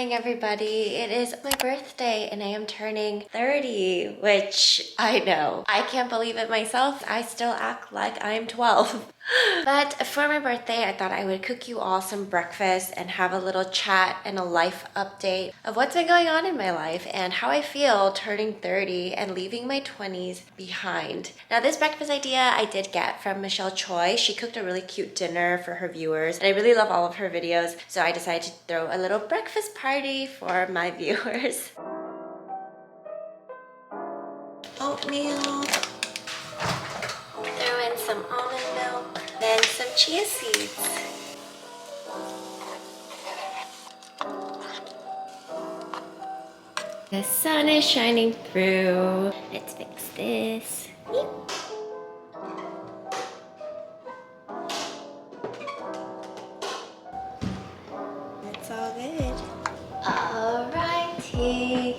morning, everybody. It is my birthday and I am turning 30, which I know. I can't believe it myself. I still act like I'm 12. But for my birthday, I thought I would cook you all some breakfast and have a little chat and a life update of what's been going on in my life and how I feel turning 30 and leaving my 20s behind. Now, this breakfast idea I did get from Michelle Choi. She cooked a really cute dinner for her viewers and I really love all of her videos, so I decided to throw a little breakfast party for my viewers. Oatmeal, throw in some almond milk, then some chia seeds. The sun is shining through. Let's fix this. That's all good. Alrighty.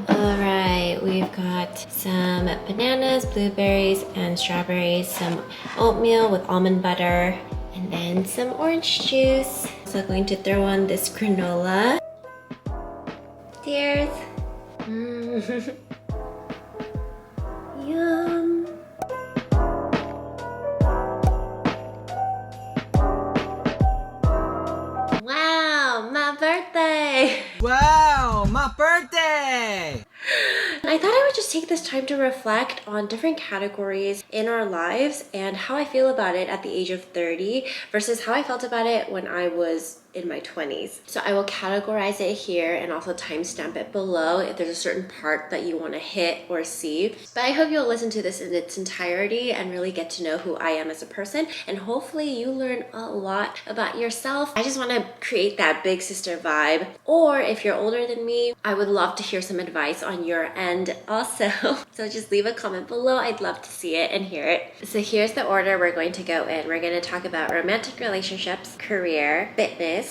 Alright, we've got some bananas, blueberries, and strawberries, some oatmeal with almond butter, and then some orange juice. So going to throw on this granola. Cheers. Yum. Wow, my birthday! Wow, my birthday! I thought I would just take this time to reflect on different categories in our lives and how I feel about it at the age of 30 versus how I felt about it when I was in my 20s. So I will categorize it here and also timestamp it below if there's a certain part that you want to hit or see. But I hope you'll listen to this in its entirety and really get to know who I am as a person, and hopefully you learn a lot about yourself. I just want to create that big sister vibe. Or if you're older than me, I would love to hear some advice on your end also. So just leave a comment below. I'd love to see it and hear it. So here's the order we're going to go in. We're going to talk about romantic relationships, career, fitness,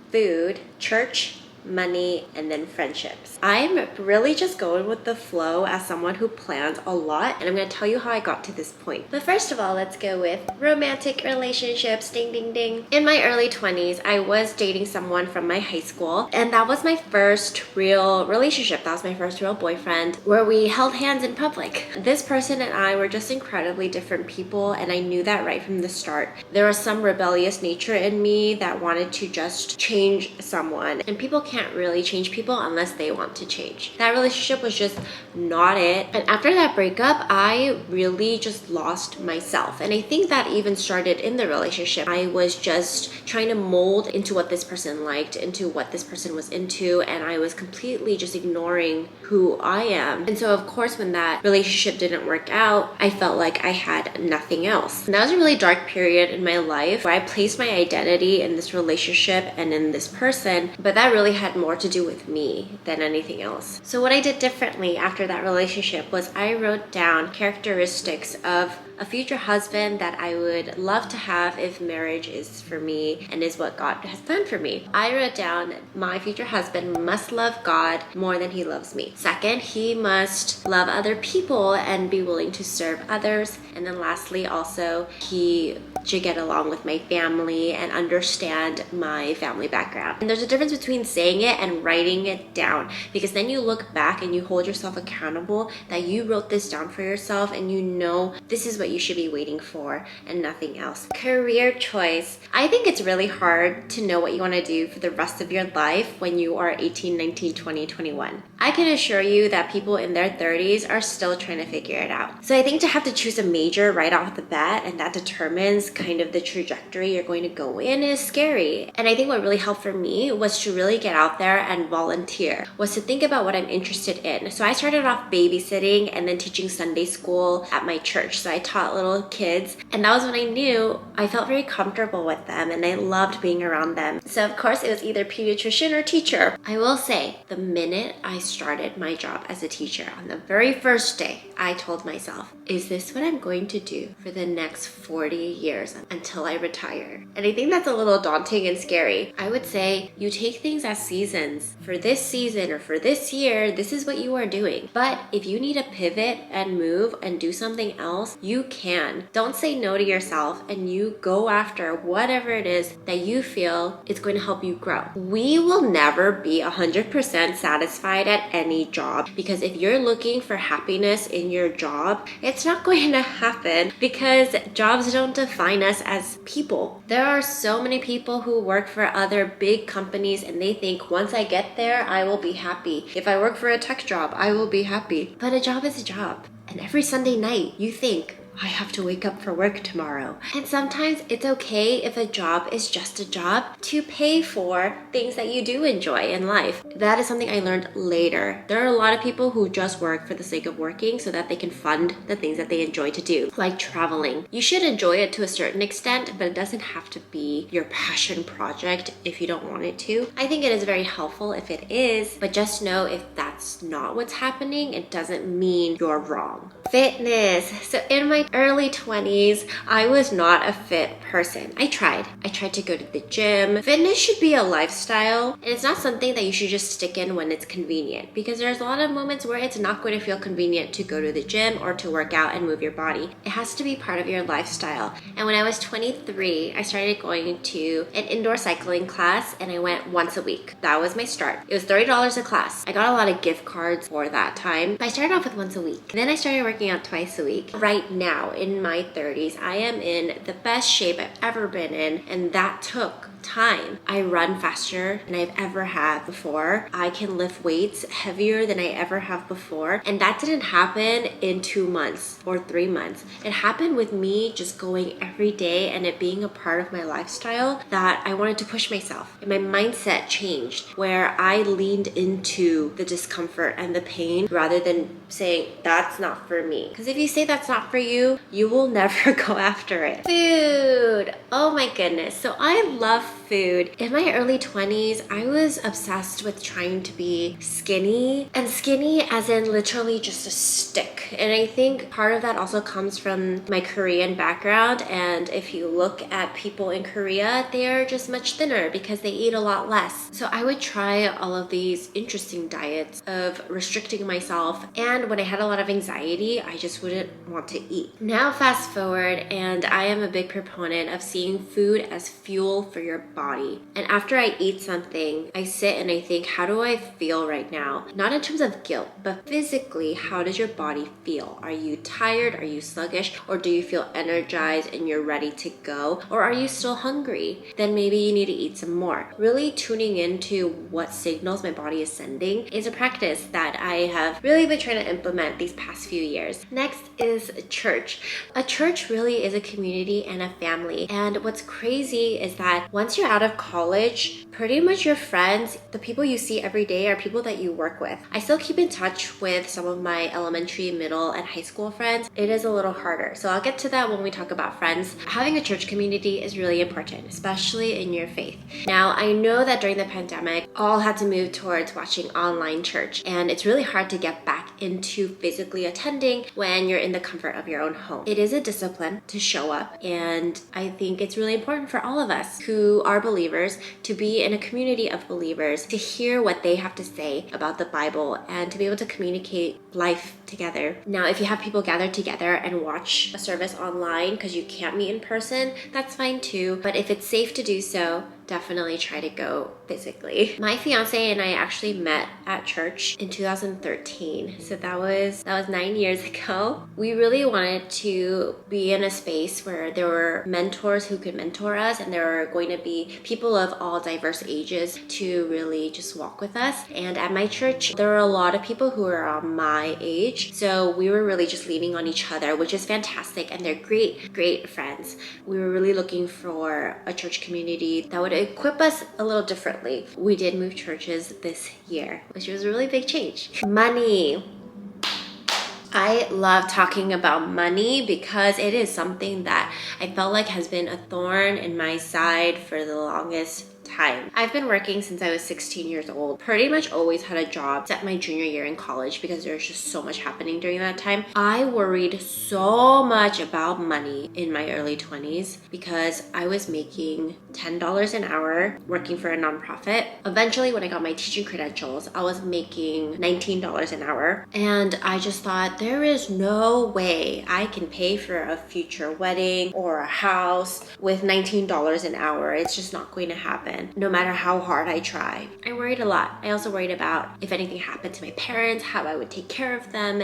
food, church, money, and then friendships. I'm really just going with the flow as someone who plans a lot, and I'm going to tell you how I got to this point. But first of all, let's go with romantic relationships. Ding, ding, ding. In my early 20s, I was dating someone from my high school, and that was my first real relationship. That was my first real boyfriend where we held hands in public. This person and I were just incredibly different people, and I knew that right from the start. There was some rebellious nature in me that wanted to just change someone, and people can't really change people unless they want to change. That relationship was just not it. And after that breakup, I really just lost myself. And I think that even started in the relationship. I was just trying to mold into what this person liked, into what this person was into, and I was completely just ignoring who I am. And so of course, when that relationship didn't work out, I felt like I had nothing else. And that was a really dark period in my life where I placed my identity in this relationship and in this person, but that really had more to do with me than anything else. So what I did differently after that relationship was I wrote down characteristics of a future husband that I would love to have if marriage is for me and is what God has planned for me. I wrote down my future husband must love God more than he loves me. Second, he must love other people and be willing to serve others. And then lastly, also, he should get along with my family and understand my family background. And there's a difference between saying it and writing it down, because then you look back and you hold yourself accountable that you wrote this down for yourself and you know this is what you should be waiting for and nothing else. Career choice. I think it's really hard to know what you want to do for the rest of your life when you are 18, 19, 20, 21. I can assure you that people in their 30s are still trying to figure it out. So I think to have to choose a major right off the bat and that determines kind of the trajectory you're going to go in is scary. And I think what really helped for me was to really get out there and volunteer, was to think about what I'm interested in. So I started off babysitting and then teaching Sunday school at my church. So I taught little kids, and that was when I knew I felt very comfortable with them and I loved being around them. So of course it was either pediatrician or teacher. I will say the minute I started my job as a teacher, on the very first day, I told myself, is this what I'm going to do for the next 40 years until I retire? And I think that's a little daunting and scary. I would say you take things as seasons. For this season or for this year, this is what you are doing. But if you need to pivot and move and do something else, you can. Don't say no to yourself, and you go after whatever it is that you feel is going to help you grow. We will never be 100% satisfied at any job, because if you're looking for happiness in your job, it's not going to happen, because jobs don't define us as people. There are so many people who work for other big companies and they think, once I get there, I will be happy. If I work for a tech job, I will be happy. But a job is a job. And every Sunday night, you think, I have to wake up for work tomorrow. And sometimes it's okay if a job is just a job to pay for things that you do enjoy in life. That is something I learned later. There are a lot of people who just work for the sake of working so that they can fund the things that they enjoy to do, like traveling. You should enjoy it to a certain extent, but it doesn't have to be your passion project if you don't want it to. I think it is very helpful if it is, but just know if that's not what's happening, it doesn't mean you're wrong. Fitness. So in my early 20s, I was not a fit person. I tried to go to the gym. Fitness should be a lifestyle, and it's not something that you should just stick in when it's convenient, because there's a lot of moments where it's not going to feel convenient to go to the gym or to work out and move your body. It has to be part of your lifestyle. And when I was 23, I started going to an indoor cycling class, and I went once a week. That was my start. It was $30 a class. I got a lot of gift cards for that time, but I started off with once a week. Then I started working out twice a week. Right now, in my 30s, I am in the best shape I've ever been in, and that took time. I run faster than I've ever had before. I can lift weights heavier than I ever have before, and that didn't happen in 2 months or 3 months. It happened with me just going every day and it being a part of my lifestyle, that I wanted to push myself, and my mindset changed, where I leaned into the discomfort and the pain rather than saying that's not for me. Because if you say that's not for you, you will never go after it. Food. Oh my goodness. So I love food. In my early 20s, I was obsessed with trying to be skinny, and skinny as in literally just a stick. And I think part of that also comes from my Korean background, and if you look at people in Korea, they are just much thinner because they eat a lot less. So I would try all of these interesting diets of restricting myself, and when I had a lot of anxiety, I just wouldn't want to eat. Now fast forward, and I am a big proponent of seeing food as fuel for your body. And after I eat something, I sit and I think, how do I feel right now? Not in terms of guilt, but physically, how does your body feel? Are you tired? Are you sluggish? Or do you feel energized and you're ready to go? Or are you still hungry? Then maybe you need to eat some more. Really tuning into what signals my body is sending is a practice that I have really been trying to implement these past few years. Next is church. A church really is a community and a family. And what's crazy is that once you're out of college, pretty much your friends, the people you see every day, are people that you work with. I still keep in touch with some of my elementary, middle, and high school friends. It is a little harder. So I'll get to that when we talk about friends. Having a church community is really important, especially in your faith. Now, I know that during the pandemic, all had to move towards watching online church, and it's really hard to get back into physically attending when you're in the comfort of your own home. It is a discipline to show up, and I think it's really important for all of us who are believers to be in a community of believers, to hear what they have to say about the Bible and to be able to communicate life together. Now, if you have people gather together and watch a service online because you can't meet in person, that's fine too. But if it's safe to do so, definitely try to go physically. My fiance and I actually met at church in 2013. So that was 9 years ago. We really wanted to be in a space where there were mentors who could mentor us, and there were going to be people of all diverse ages to really just walk with us. And at my church, there were a lot of people who were my age. So we were really just leaning on each other, which is fantastic. And they're great friends. We were really looking for a church community that would equip us a little differently. We did move churches this year, which was a really big change. Money. I love talking about money because it is something that I felt like has been a thorn in my side for the longest time. I've been working since I was 16 years old. Pretty much always had a job except my junior year in college because there was just so much happening during that time. I worried so much about money in my early 20s because I was making $10 an hour working for a nonprofit. Eventually, when I got my teaching credentials, I was making $19 an hour. And I just thought, there is no way I can pay for a future wedding or a house with $19 an hour. It's just not going to happen, no matter how hard I try. I worried a lot. I also worried about if anything happened to my parents, how I would take care of them.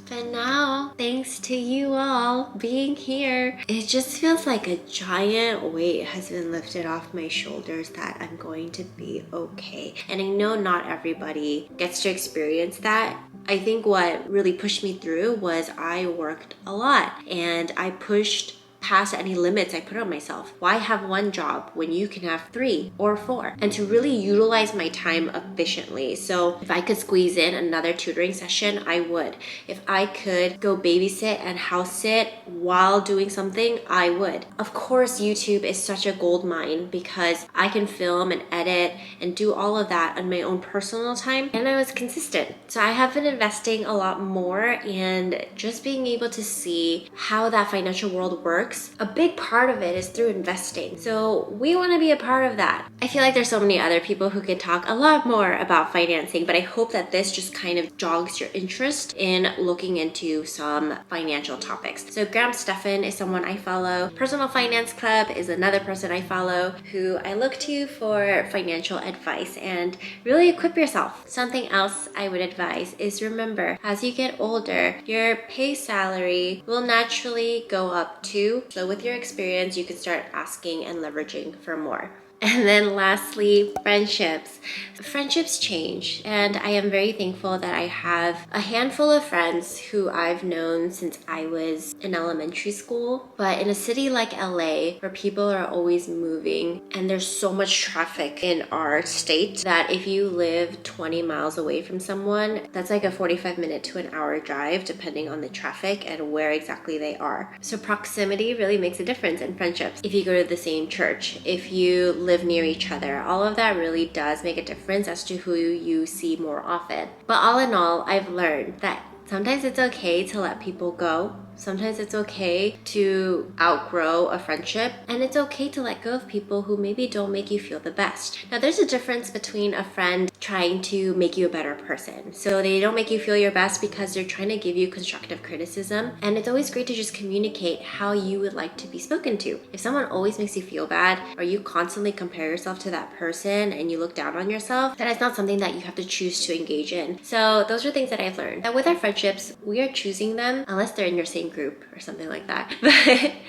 But now, thanks to you all being here, it just feels like a giant weight has been lifted off my shoulders that I'm going to be okay. And I know not everybody gets to experience that. I think what really pushed me through was I worked a lot and I pushed past any limits I put on myself. Why have one job when you can have 3 or 4? And to really utilize my time efficiently. So if I could squeeze in another tutoring session, I would. If I could go babysit and house sit while doing something, I would. Of course, YouTube is such a gold mine because I can film and edit and do all of that on my own personal time, and I was consistent. So I have been investing a lot more and just being able to see how that financial world works. A big part of it is through investing. So we want to be a part of that. I feel like there's so many other people who can talk a lot more about financing, but I hope that this just kind of jogs your interest in looking into some financial topics. So Graham Stephan is someone I follow. Personal Finance Club is another person I follow who I look to for financial advice and really equip yourself. Something else I would advise is remember, as you get older, your pay salary will naturally go up too. So with your experience, you can start asking and leveraging for more. And then lastly, friendships. Friendships change, and I am very thankful that I have a handful of friends who I've known since I was in elementary school. But in a city like LA, where people are always moving and there's so much traffic in our state that if you live 20 miles away from someone, that's like a 45-minute to an hour drive depending on the traffic and where exactly they are. So proximity really makes a difference in friendships. If you go to the same church, if you live near each other, all of that really does make a difference as to who you see more often. But all in all, I've learned that sometimes it's okay to let people go. Sometimes it's okay to outgrow a friendship, and it's okay to let go of people who maybe don't make you feel the best. Now, there's a difference between a friend trying to make you a better person. So they don't make you feel your best because they're trying to give you constructive criticism. And it's always great to just communicate how you would like to be spoken to. If someone always makes you feel bad, or you constantly compare yourself to that person and you look down on yourself, that is not something that you have to choose to engage in. So those are things that I've learned. That with our friendships, we are choosing them unless they're in your same group or something like that.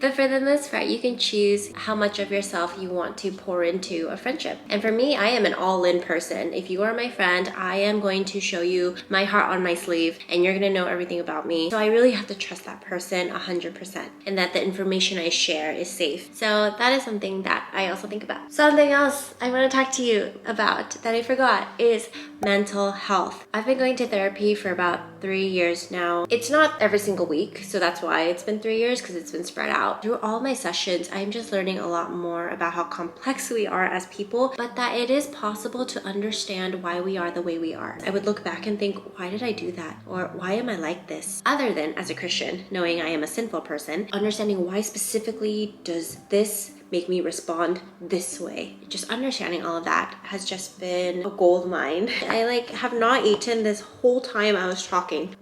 But for the most part, you can choose how much of yourself you want to pour into a friendship. And for me, I am an all-in person. If you are my friend, I am going to show you my heart on my sleeve and you're going to know everything about me. So I really have to trust that person 100% and that the information I share is safe. So that is something that I also think about. Something else I want to talk to you about that I forgot is mental health. I've been going to therapy for about 3 years now. It's not every single week, so that's why it's been 3 years, because it's been spread out. Through all my sessions, I'm just learning a lot more about how complex we are as people, but that it is possible to understand why we are the way we are. I would look back and think, why did I do that? Or why am I like this? Other than as a Christian, knowing I am a sinful person, understanding why specifically does this make me respond this way. Just understanding all of that has just been a gold mine. I have not eaten this whole time I was talking.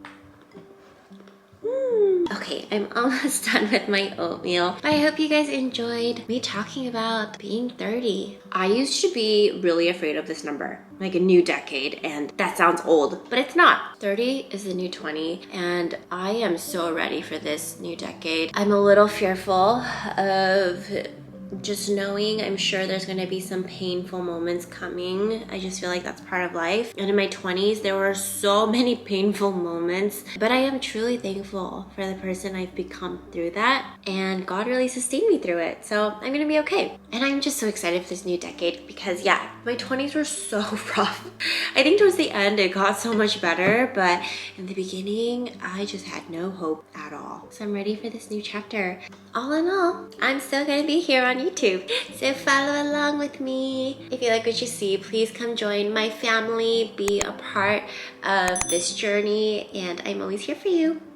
Okay, I'm almost done with my oatmeal. But I hope you guys enjoyed me talking about being 30. I used to be really afraid of this number, like a new decade, and that sounds old, but it's not. 30 is the new 20, and I am so ready for this new decade. I'm a little fearful of just knowing I'm sure there's going to be some painful moments coming. I just feel like that's part of life. And in my 20s, there were so many painful moments, but I am truly thankful for the person I've become through that. And God really sustained me through it. So I'm going to be okay. And I'm just so excited for this new decade because yeah, my 20s were so rough. I think towards the end, it got so much better, but in the beginning, I just had no hope at all. So I'm ready for this new chapter. All in all, I'm still going to be here on YouTube. So follow along with me. If you like what you see, please come join my family, be a part of this journey, and I'm always here for you.